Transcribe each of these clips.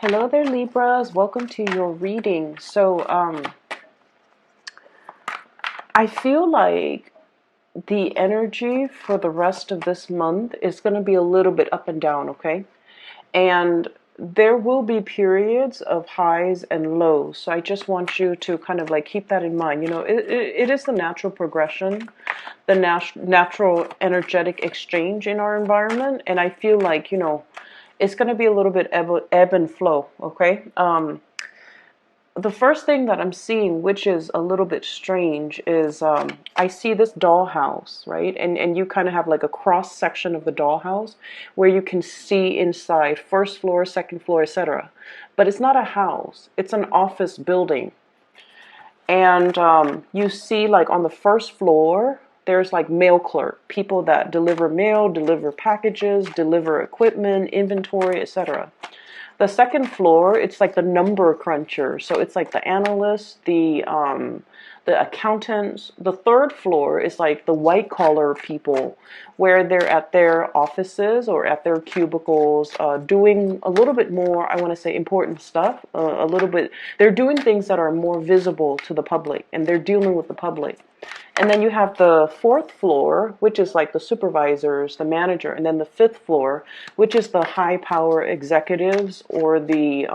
Hello there, Libras. Welcome to your reading. I feel like the energy for the rest of this month is going to be a little bit up and down, okay? And there will be periods of highs and lows. So I just want you to kind of like keep that in mind. It is the natural progression, the natural energetic exchange in our environment. And I feel like, it's going to be a little bit ebb and flow, okay? The first thing that I'm seeing, which is a little bit strange, is I see this dollhouse, right? And you kind of have like a cross section of the dollhouse where you can see inside, first floor, second floor, etc. But it's not a house; it's an office building. And you see, like on the first floor, there's like mail clerk, people that deliver mail, deliver packages, deliver equipment, inventory, etc. The second floor, it's like the number cruncher. So it's like the analysts, the accountants. The third floor is like the white collar people, where they're at their offices or at their cubicles, doing a little bit more, I want to say, important stuff. A little bit, they're doing things that are more visible to the public, and they're dealing with the public. And then you have the fourth floor, which is like the supervisors, the manager, and then the fifth floor, which is the high power executives or the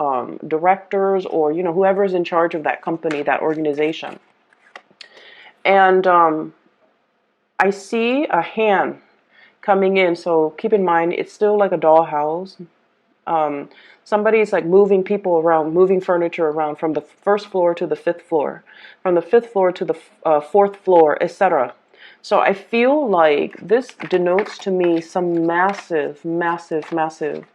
directors, or whoever's in charge of that company, that organization. And I see a hand coming in, so keep in mind it's still like a dollhouse. Somebody's like moving people around, moving furniture around from the first floor to the fifth floor, from the fifth floor to the fourth floor, etc. So I feel like this denotes to me some massive, massive, massive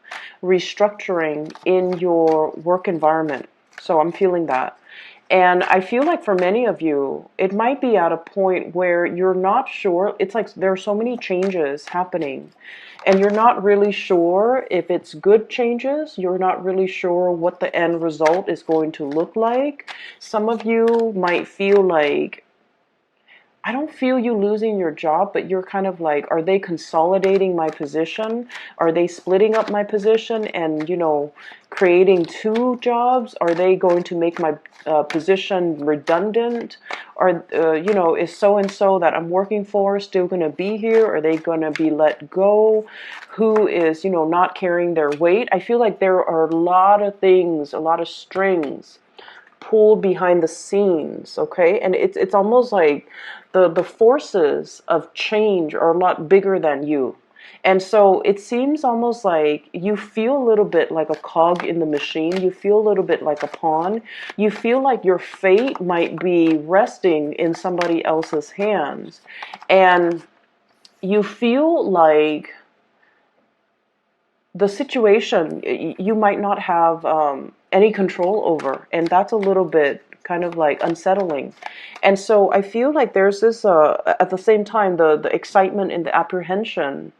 restructuring in your work environment. So I'm feeling that. And I feel like for many of you, it might be at a point where you're not sure. It's like there are so many changes happening, and you're not really sure if it's good changes. You're not really sure what the end result is going to look like. Some of you might feel like, I don't feel you losing your job, but you're kind of like, are they consolidating my position? Are they splitting up my position and, creating two jobs? Are they going to make my position redundant? Or, is so-and-so that I'm working for still going to be here? Are they going to be let go? Who is, not carrying their weight? I feel like there are a lot of things, a lot of strings pulled behind the scenes, okay? And it's almost like the forces of change are a lot bigger than you. And so it seems almost like you feel a little bit like a cog in the machine. You feel a little bit like a pawn. You feel like your fate might be resting in somebody else's hands. And you feel like the situation you might not have any control over, and that's a little bit kind of like unsettling. And so I feel like there's this at the same time, the excitement and the apprehension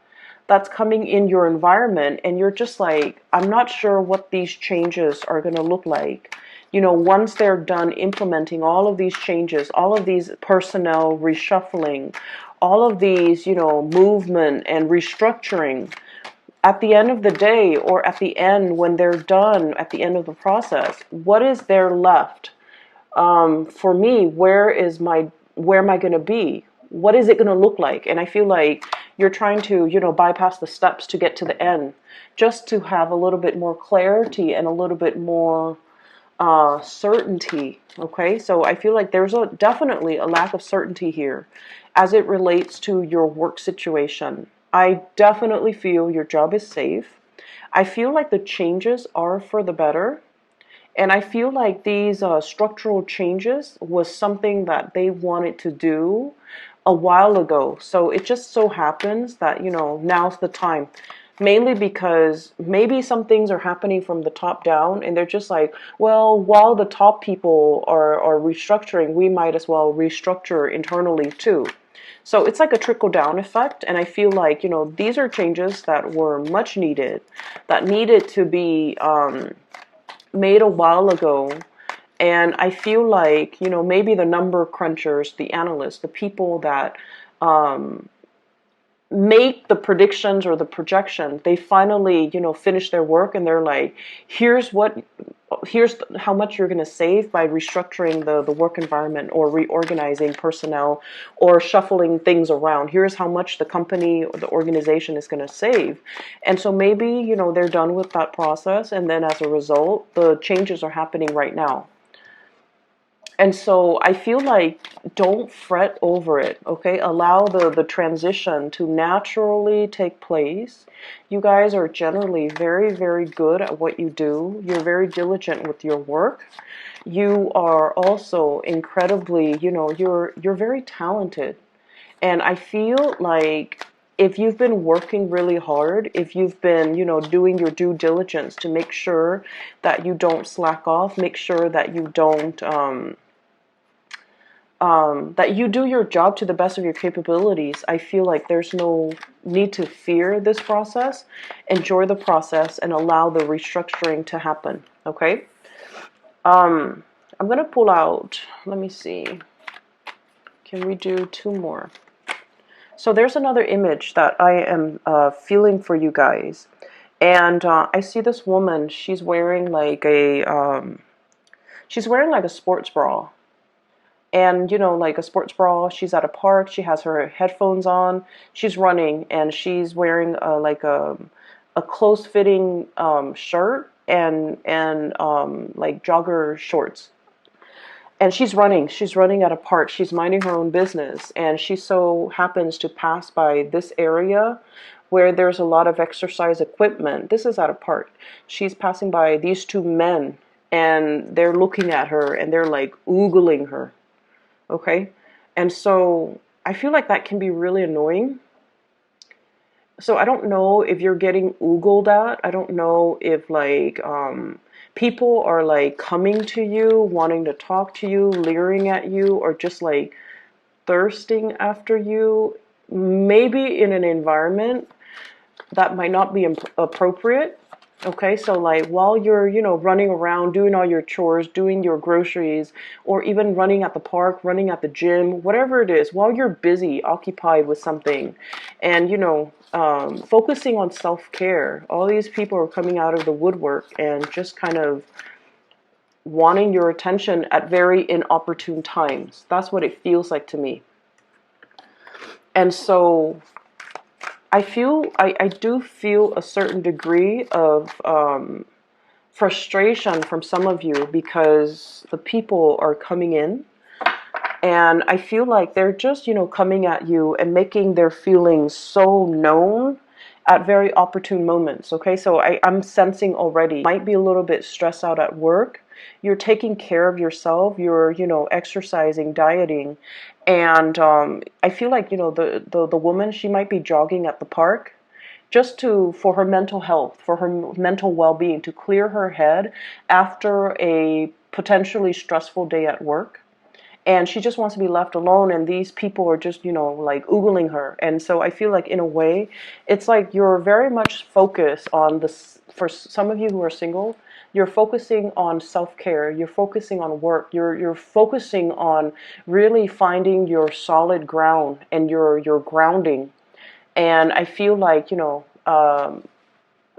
that's coming in your environment, and you're just like, I'm not sure what these changes are going to look like. Once they're done implementing all of these changes, all of these personnel reshuffling, all of these, movement and restructuring, at the end of the day, or at the end when they're done, at the end of the process, what is there left? For me, where am I going to be? What is it going to look like? And I feel like you're trying to, bypass the steps to get to the end, just to have a little bit more clarity and a little bit more certainty. Okay, so I feel like there's definitely a lack of certainty here as it relates to your work situation. I definitely feel your job is safe. I feel like the changes are for the better. And I feel like these structural changes was something that they wanted to do a while ago. So it just so happens that, now's the time. Mainly because maybe some things are happening from the top down, and they're just like, well, while the top people are restructuring, we might as well restructure internally too. So it's like a trickle down effect. And I feel like, these are changes that were much needed, that needed to be made a while ago. And I feel like, maybe the number crunchers, the analysts, the people that make the predictions or the projection. They finally, finish their work, and they're like, here's how much you're going to save by restructuring the work environment, or reorganizing personnel, or shuffling things around. Here's how much the company or the organization is going to save. And so maybe, they're done with that process, and then as a result, the changes are happening right now. And so I feel like, don't fret over it, okay? Allow the transition to naturally take place. You guys are generally very, very good at what you do. You're very diligent with your work. You are also incredibly, you're very talented. And I feel like, if you've been working really hard, if you've been, doing your due diligence to make sure that you don't slack off, make sure that you don't, that you do your job to the best of your capabilities, I feel like there's no need to fear this process. Enjoy the process and allow the restructuring to happen, okay? I'm going to pull out, let me see, can we do 2 more? So there's another image that I am feeling for you guys. And I see this woman, she's wearing like a sports bra. And, like a sports bra, she's at a park, she has her headphones on, she's running, and she's wearing like a close-fitting shirt and like jogger shorts. And she's running at a park, she's minding her own business, and she so happens to pass by this area where there's a lot of exercise equipment. This is at a park. She's passing by these 2 men, and they're looking at her, and they're like oogling her. Okay, and so I feel like that can be really annoying. So I don't know if you're getting oogled at. I don't know if like people are like coming to you, wanting to talk to you, leering at you, or just like thirsting after you. Maybe in an environment that might not be appropriate. Okay, so like while you're, running around, doing all your chores, doing your groceries, or even running at the park, running at the gym, whatever it is, while you're busy, occupied with something, and, focusing on self-care, all these people are coming out of the woodwork and just kind of wanting your attention at very inopportune times. That's what it feels like to me. And so I do feel a certain degree of frustration from some of you, because the people are coming in, and I feel like they're just, coming at you and making their feelings so known at very opportune moments. Okay, so I'm sensing already, you might be a little bit stressed out at work. You're taking care of yourself. You're, exercising, dieting, and I feel like, the woman, she might be jogging at the park, just for her mental health, for her mental well-being, to clear her head after a potentially stressful day at work. And she just wants to be left alone, and these people are just, like oogling her. And so I feel like, in a way, it's like you're very much focused on this. For some of you who are single, you're focusing on self-care, you're focusing on work, you're focusing on really finding your solid ground and your grounding. And I feel like,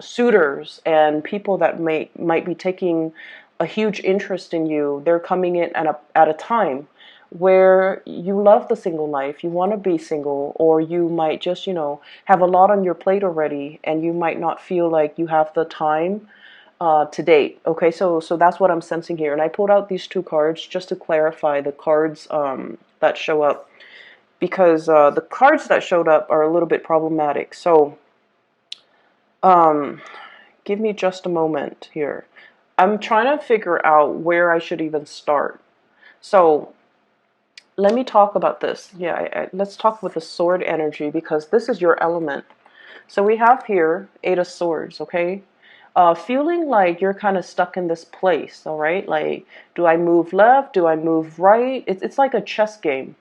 suitors and people that might be taking a huge interest in you, they're coming in at a time where you love the single life, you want to be single, or you might just, have a lot on your plate already, and you might not feel like you have the time to date. Okay, so that's what I'm sensing here. And I pulled out these 2 cards just to clarify the cards that show up, because the cards that showed up are a little bit problematic. So give me just a moment here. I'm trying to figure out where I should even start. So let me talk about this. Yeah, let's talk with the sword energy, because this is your element. So we have here 8 of Swords, okay? Feeling like you're kind of stuck in this place, all right? Like, do I move left? Do I move right? It's like a chess game.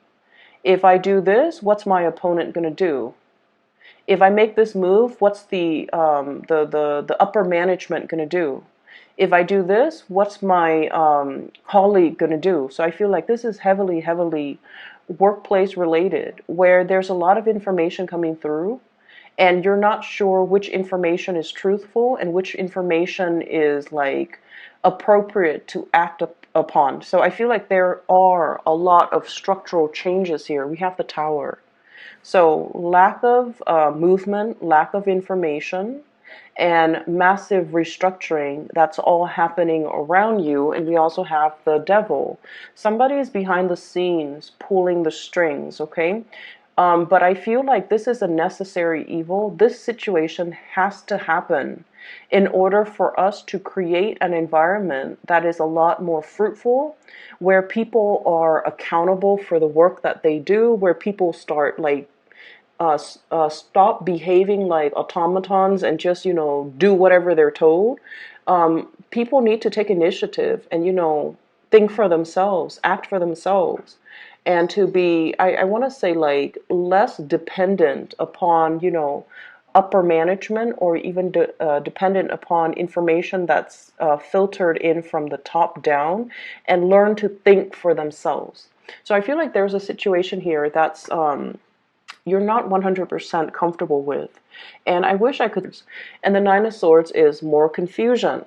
If I do this, what's my opponent going to do? If I make this move, what's the upper management going to do? If I do this, what's my colleague going to do? So I feel like this is heavily, heavily workplace related, where there's a lot of information coming through and you're not sure which information is truthful and which information is like appropriate to act upon. So I feel like there are a lot of structural changes here. We have the Tower. So lack of movement, lack of information, and massive restructuring, that's all happening around you. And we also have the devil. Somebody is behind the scenes pulling the strings, okay? But I feel like this is a necessary evil. This situation has to happen in order for us to create an environment that is a lot more fruitful, where people are accountable for the work that they do, where people start like stop behaving like automatons and just, do whatever they're told. People need to take initiative and, think for themselves, act for themselves, and to be, I want to say, like, less dependent upon, upper management, or even dependent upon information that's filtered in from the top down, and learn to think for themselves. So I feel like there's a situation here that's you're not 100% comfortable with. And I wish I could. And the Nine of Swords is more confusion.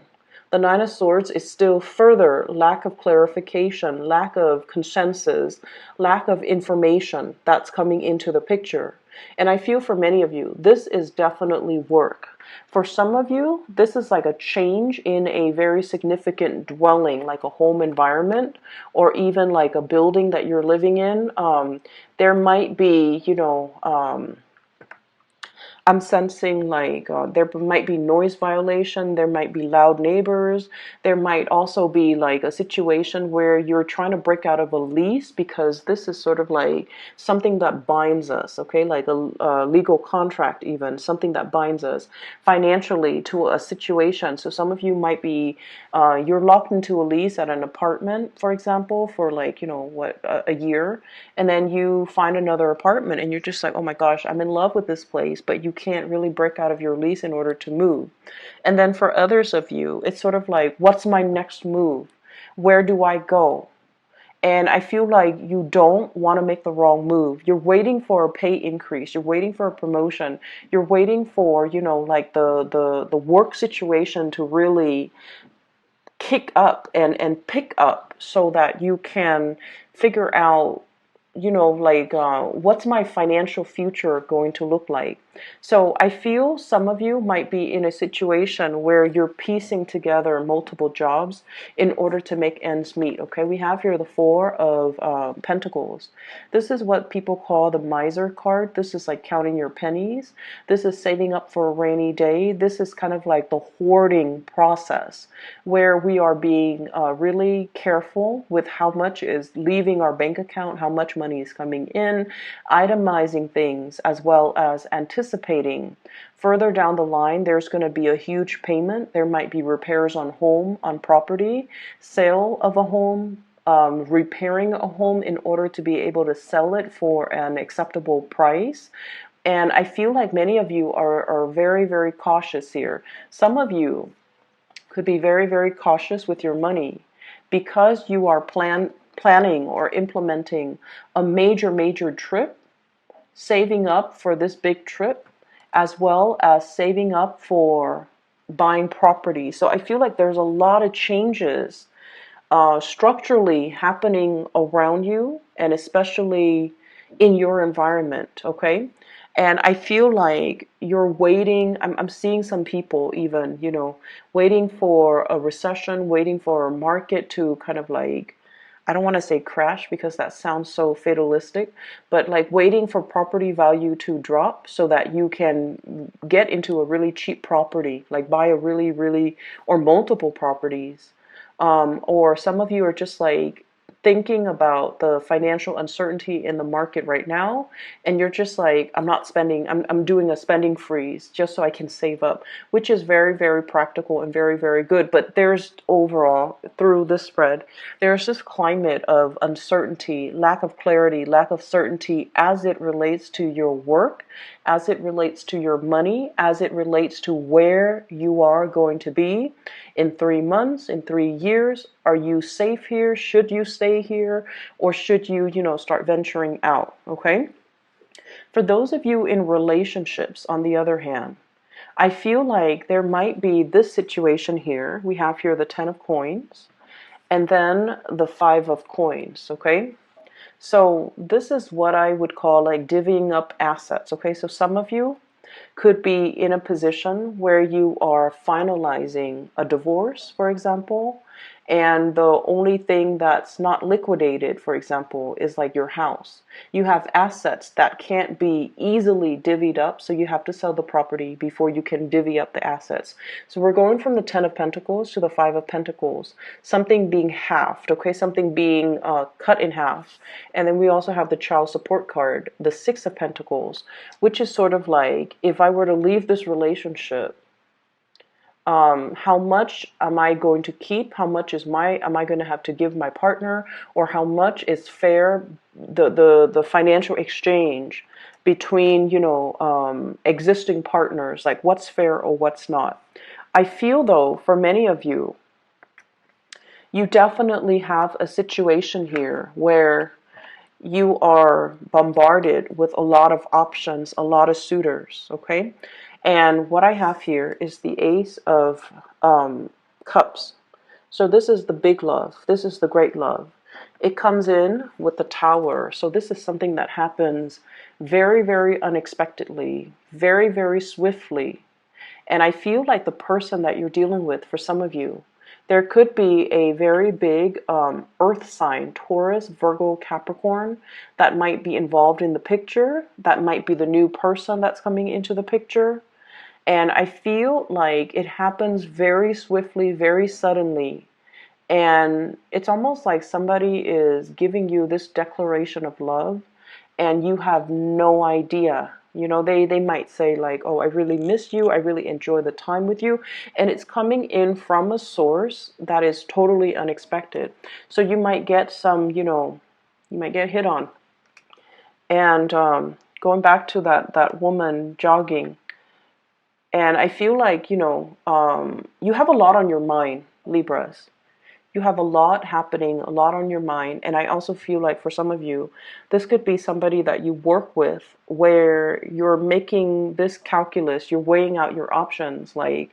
The Nine of Swords is still further lack of clarification, lack of consensus, lack of information that's coming into the picture. And I feel for many of you, this is definitely work. For some of you, this is like a change in a very significant dwelling, like a home environment, or even like a building that you're living in. There might be, I'm sensing like there might be noise violation, there might be loud neighbors, there might also be like a situation where you're trying to break out of a lease, because this is sort of like something that binds us, okay, like a legal contract, even something that binds us financially to a situation. So some of you might be, you're locked into a lease at an apartment, for example, for like, a year, and then you find another apartment and you're just like, oh my gosh, I'm in love with this place, but you can't really break out of your lease in order to move. And then for others of you, it's sort of like, what's my next move? Where do I go? And I feel like you don't want to make the wrong move. You're waiting for a pay increase. You're waiting for a promotion. You're waiting for, like the work situation to really kick up and pick up, so that you can figure out, like, what's my financial future going to look like? So I feel some of you might be in a situation where you're piecing together multiple jobs in order to make ends meet. Okay, we have here the Four of Pentacles. This is what people call the miser card. This is like counting your pennies. This is saving up for a rainy day. This is kind of like the hoarding process, where we are being really careful with how much is leaving our bank account, how much money is coming in, itemizing things, as well as anticipating further down the line there's going to be a huge payment. There might be repairs on property, sale of a home, repairing a home in order to be able to sell it for an acceptable price. And I feel like many of you are very, very cautious here. Some of you could be very, very cautious with your money, because you are planning or implementing a major trip, saving up for this big trip, as well as saving up for buying property. So I feel like there's a lot of changes structurally happening around you, and especially in your environment, okay? And I feel like you're waiting. I'm seeing some people even, waiting for a recession, waiting for a market to kind of like, I don't want to say crash because that sounds so fatalistic, but like waiting for property value to drop so that you can get into a really cheap property, like buy a really, really, or multiple properties. Or some of you are just like thinking about the financial uncertainty in the market right now, and you're just like, I'm not spending, I'm doing a spending freeze just so I can save up, which is very, very practical and very, very good. But there's overall, through this spread, there's this climate of uncertainty, lack of clarity, lack of certainty as it relates to your work, as it relates to your money, as it relates to where you are going to be in 3 months, in 3 years. Are you safe here? Should you stay here? Or should you, start venturing out? Okay. For those of you in relationships, on the other hand, I feel like there might be this situation here. We have here the 10 of coins and then the 5 of coins, okay? So this is what I would call like divvying up assets, okay? So some of you could be in a position where you are finalizing a divorce, for example, and the only thing that's not liquidated, for example, is like your house. You have assets that can't be easily divvied up, so you have to sell the property before you can divvy up the assets. So we're going from the 10 of Pentacles to the 5 of Pentacles, something being halved, okay, something being cut in half. And then we also have the child support card, the 6 of Pentacles, which is sort of like, if I were to leave this relationship, how much am I going to keep? How much am I going to have to give my partner? Or how much is fair, the financial exchange between, existing partners, like what's fair or what's not. I feel though, for many of you, you definitely have a situation here where you are bombarded with a lot of options, a lot of suitors, okay? And what I have here is the Ace of Cups. So this is the big love. This is the great love. It comes in with the Tower. So this is something that happens very, very unexpectedly, very, very swiftly. And I feel like the person that you're dealing with, for some of you, there could be a very big earth sign, Taurus, Virgo, Capricorn, that might be involved in the picture. That might be the new person that's coming into the picture. And I feel like it happens very swiftly, very suddenly. And it's almost like somebody is giving you this declaration of love and you have no idea. They might say like, oh, I really miss you. I really enjoy the time with you. And it's coming in from a source that is totally unexpected. So you might get you might get hit on. And going back to that woman jogging, and I feel like, you have a lot on your mind, Libras. You have a lot happening, a lot on your mind. And I also feel like for some of you, this could be somebody that you work with where you're making this calculus, you're weighing out your options. Like,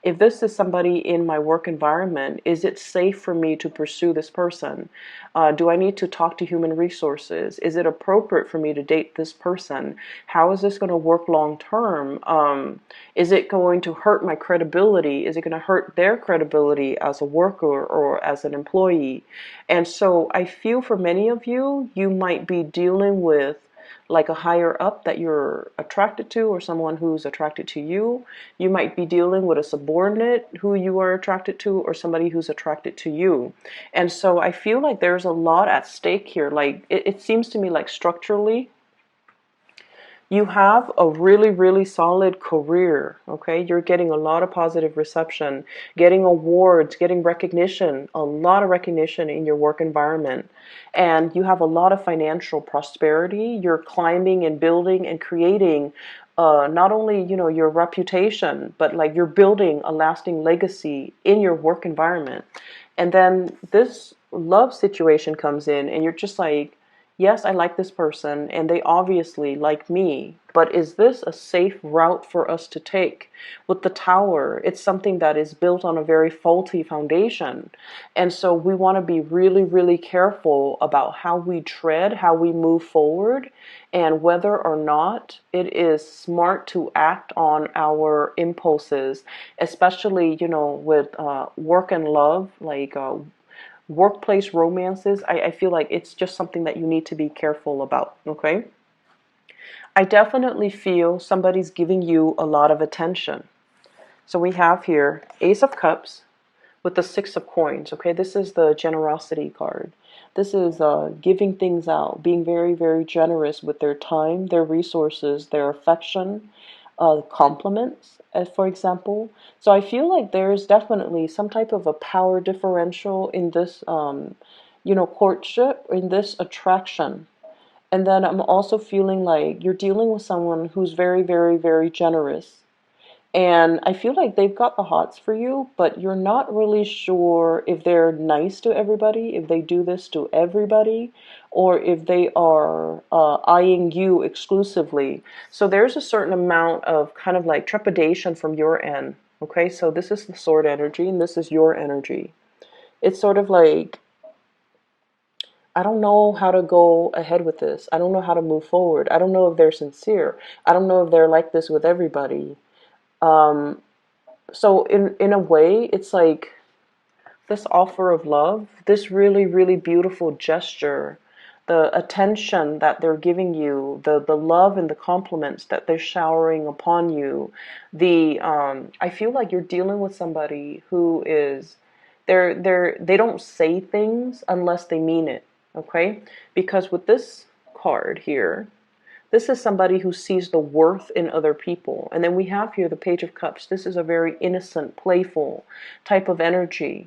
if this is somebody in my work environment, is it safe for me to pursue this person? Do I need to talk to human resources? Is it appropriate for me to date this person? How is this going to work long term? Is it going to hurt my credibility? Is it going to hurt their credibility as a worker or as an employee? And so I feel for many of you, you might be dealing with like a higher up that you're attracted to, or someone who's attracted to you. You might be dealing with a subordinate who you are attracted to, or somebody who's attracted to you. And so I feel like there's a lot at stake here. Like it seems to me like structurally, you have a really, really solid career, okay? You're getting a lot of positive reception, getting awards, getting recognition, a lot of recognition in your work environment. And you have a lot of financial prosperity. You're climbing and building and creating not only, your reputation, but like you're building a lasting legacy in your work environment. And then this love situation comes in and you're just like, yes, I like this person and they obviously like me, but is this a safe route for us to take? With the Tower, it's something that is built on a very faulty foundation. And so we want to be really, really careful about how we tread, how we move forward, and whether or not it is smart to act on our impulses, especially, with work and love, like workplace romances. I feel like it's just something that you need to be careful about, okay? I definitely feel somebody's giving you a lot of attention. So we have here Ace of Cups with the 6 of Coins, okay? This is the generosity card. This is giving things out, being very, very generous with their time, their resources, their affection, compliments, for example. So I feel like there's definitely some type of a power differential in this, courtship, in this attraction. And then I'm also feeling like you're dealing with someone who's very, very, very generous. And I feel like they've got the hots for you, but you're not really sure if they're nice to everybody, if they do this to everybody, or if they are eyeing you exclusively. So there's a certain amount of kind of like trepidation from your end. Okay, so this is the sword energy, and this is your energy. It's sort of like, I don't know how to go ahead with this. I don't know how to move forward. I don't know if they're sincere. I don't know if they're like this with everybody. Um, so in a way, it's like this offer of love, this really, really beautiful gesture, the attention that they're giving you, the love and the compliments that they're showering upon you, I feel like you're dealing with somebody who is, they don't say things unless they mean it, okay? Because with this card here, this is somebody who sees the worth in other people. And then we have here the Page of Cups. This is a very innocent, playful type of energy.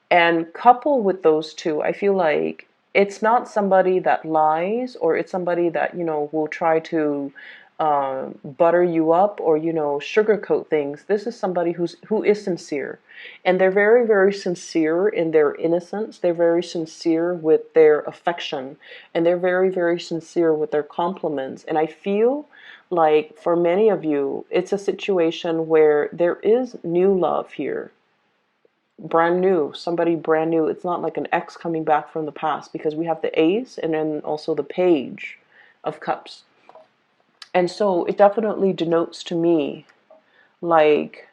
And coupled with those two, I feel like it's not somebody that lies, or it's somebody that, will try to butter you up, or, sugarcoat things. This is somebody who is sincere. And they're very, very sincere in their innocence. They're very sincere with their affection. And they're very, very sincere with their compliments. And I feel like for many of you, it's a situation where there is new love here. Brand new, somebody brand new. It's not like an ex coming back from the past, because we have the Ace and then also the Page of Cups. And so it definitely denotes to me like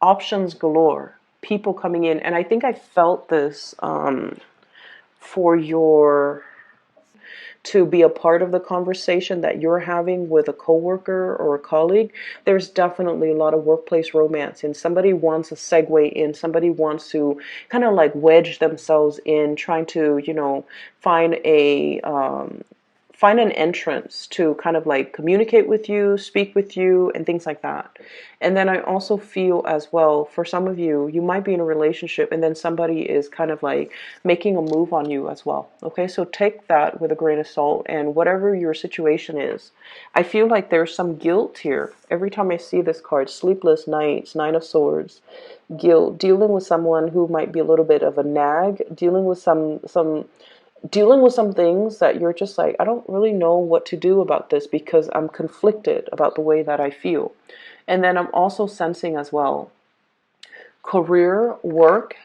options galore, people coming in. And I think I felt this for your to be a part of the conversation that you're having with a coworker or a colleague. There's definitely a lot of workplace romance, and somebody wants a segue in, somebody wants to kind of like wedge themselves in, trying to, find a find an entrance to kind of like communicate with you, speak with you, and things like that. And then I also feel as well, for some of you, you might be in a relationship and then somebody is kind of like making a move on you as well. Okay, so take that with a grain of salt, and whatever your situation is, I feel like there's some guilt here. Every time I see this card, sleepless nights, Nine of Swords, guilt, dealing with someone who might be a little bit of a nag, dealing with some things that you're just like, I don't really know what to do about this because I'm conflicted about the way that I feel. And then I'm also sensing as well, career, work,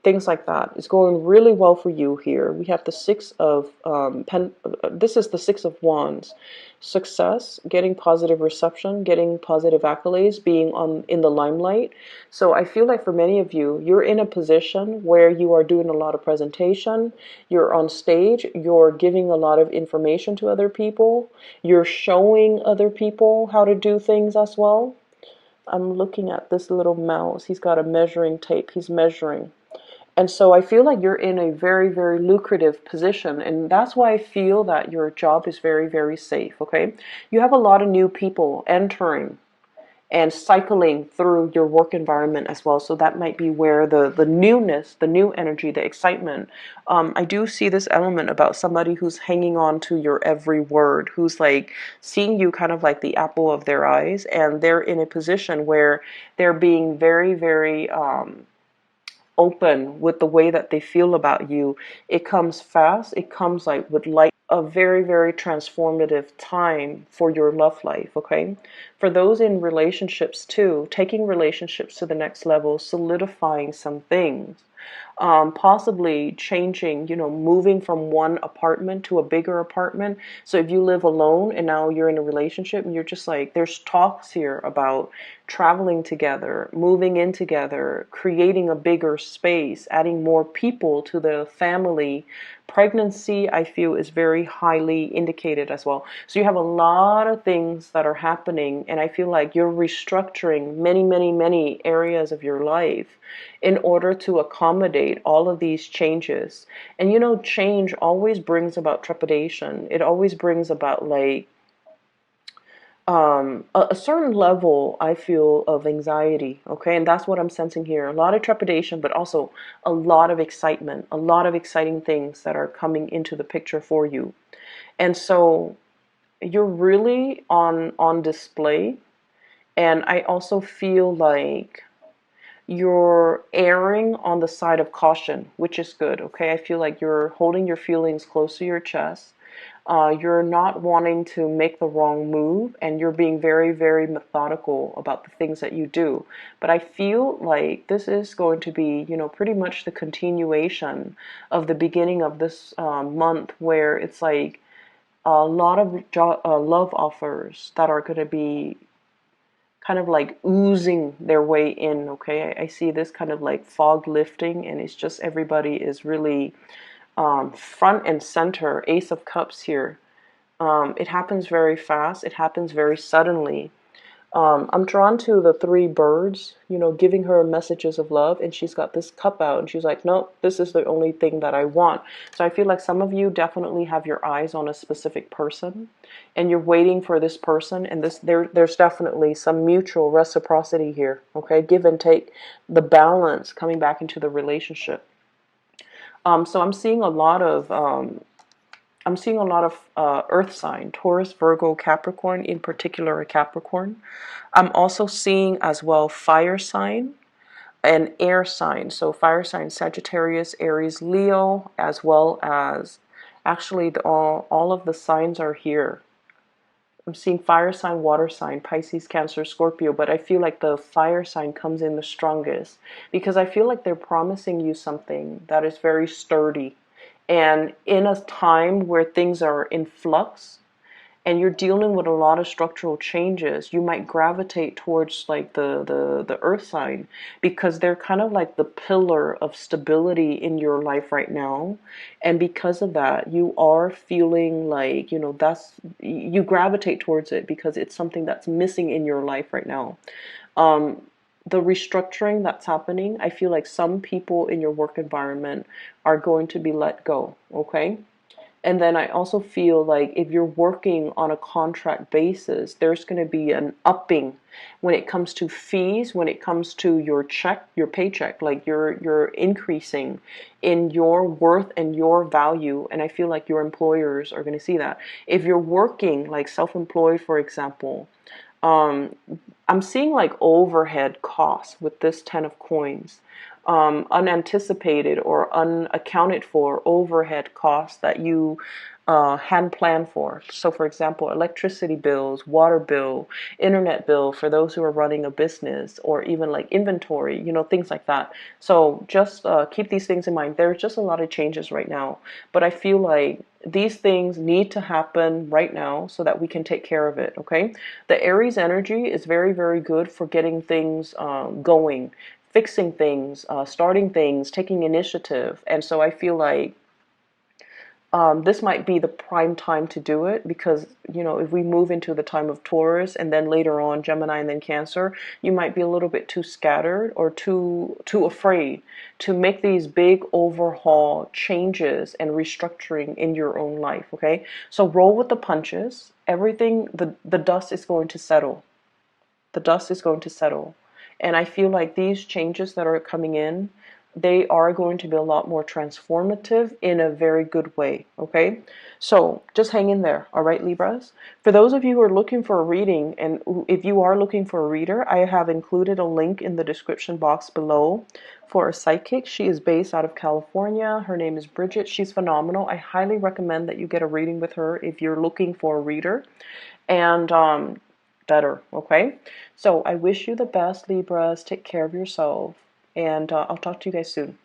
things like that. It's going really well for you here. We have the Six of this is the Six of Wands. Success, getting positive reception, getting positive accolades, being in the limelight. So I feel like for many of you, you're in a position where you are doing a lot of presentation, you're on stage, you're giving a lot of information to other people, you're showing other people how to do things as well. I'm looking at this little mouse. He's got a measuring tape. He's measuring. And so I feel like you're in a very, very lucrative position. And that's why I feel that your job is very, very safe, okay? You have a lot of new people entering and cycling through your work environment as well. So that might be where the newness, the new energy, the excitement. I do see this element about somebody who's hanging on to your every word, who's like seeing you kind of like the apple of their eyes. And they're in a position where they're being very, very open with the way that they feel about you. It comes fast. It comes like with light, a very, very transformative time for your love life, okay? For those in relationships too, taking relationships to the next level, solidifying some things, possibly changing, moving from one apartment to a bigger apartment. So if you live alone and now you're in a relationship and you're just like, there's talks here about traveling together, moving in together, creating a bigger space, adding more people to the family. Pregnancy, I feel, is very highly indicated as well. So you have a lot of things that are happening, and I feel like you're restructuring many, many, many areas of your life in order to accommodate all of these changes. And change always brings about trepidation. It always brings about like a certain level, I feel, of anxiety, okay? And that's what I'm sensing here. A lot of trepidation, but also a lot of excitement, a lot of exciting things that are coming into the picture for you. And so you're really on display. And I also feel like you're erring on the side of caution, which is good, okay? I feel like you're holding your feelings close to your chest. You're not wanting to make the wrong move, and you're being very, very methodical about the things that you do. But I feel like this is going to be, pretty much the continuation of the beginning of this month, where it's like a lot of love offers that are going to be kind of like oozing their way in, okay? I see this kind of like fog lifting, and it's just everybody is really front and center. Ace of Cups here. It happens very fast. It happens very suddenly. I'm drawn to the three birds, giving her messages of love, and she's got this cup out, and she's like, "No, this is the only thing that I want." So I feel like some of you definitely have your eyes on a specific person, and you're waiting for this person, and there's definitely some mutual reciprocity here. Okay, give and take, the balance coming back into the relationship. So I'm seeing a lot of earth sign, Taurus, Virgo, Capricorn, in particular a Capricorn. I'm also seeing as well fire sign and air sign. So fire sign, Sagittarius, Aries, Leo, as well as actually all of the signs are here. I'm seeing fire sign, water sign, Pisces, Cancer, Scorpio, but I feel like the fire sign comes in the strongest because I feel like they're promising you something that is very sturdy. And in a time where things are in flux, and you're dealing with a lot of structural changes, you might gravitate towards like the earth sign because they're kind of like the pillar of stability in your life right now. And because of that, you are feeling like, you gravitate towards it because it's something that's missing in your life right now. The restructuring that's happening, I feel like some people in your work environment are going to be let go, okay? And then I also feel like if you're working on a contract basis, there's going to be an upping when it comes to fees, when it comes to your check, your paycheck, like you're increasing in your worth and your value. And I feel like your employers are going to see that. If you're working like self-employed, for example, um, I'm seeing like overhead costs with this 10 of coins, unanticipated or unaccounted for overhead costs that you hadn't planned for. So, for example, electricity bills, water bill, internet bill for those who are running a business, or even like inventory, things like that. So, just keep these things in mind. There's just a lot of changes right now, but I feel like these things need to happen right now so that we can take care of it, okay? The Aries energy is very, very good for getting things going, fixing things, starting things, taking initiative. And so I feel like this might be the prime time to do it because, if we move into the time of Taurus and then later on Gemini and then Cancer, you might be a little bit too scattered or too afraid to make these big overhaul changes and restructuring in your own life, okay? So roll with the punches. Everything, the dust is going to settle. The dust is going to settle. And I feel like these changes that are coming in, they are going to be a lot more transformative in a very good way, okay? So just hang in there, all right, Libras? For those of you who are looking for a reading, and if you are looking for a reader, I have included a link in the description box below for a psychic. She is based out of California. Her name is Bridget. She's phenomenal. I highly recommend that you get a reading with her if you're looking for a reader. And better, okay? So I wish you the best, Libras. Take care of yourself, and I'll talk to you guys soon.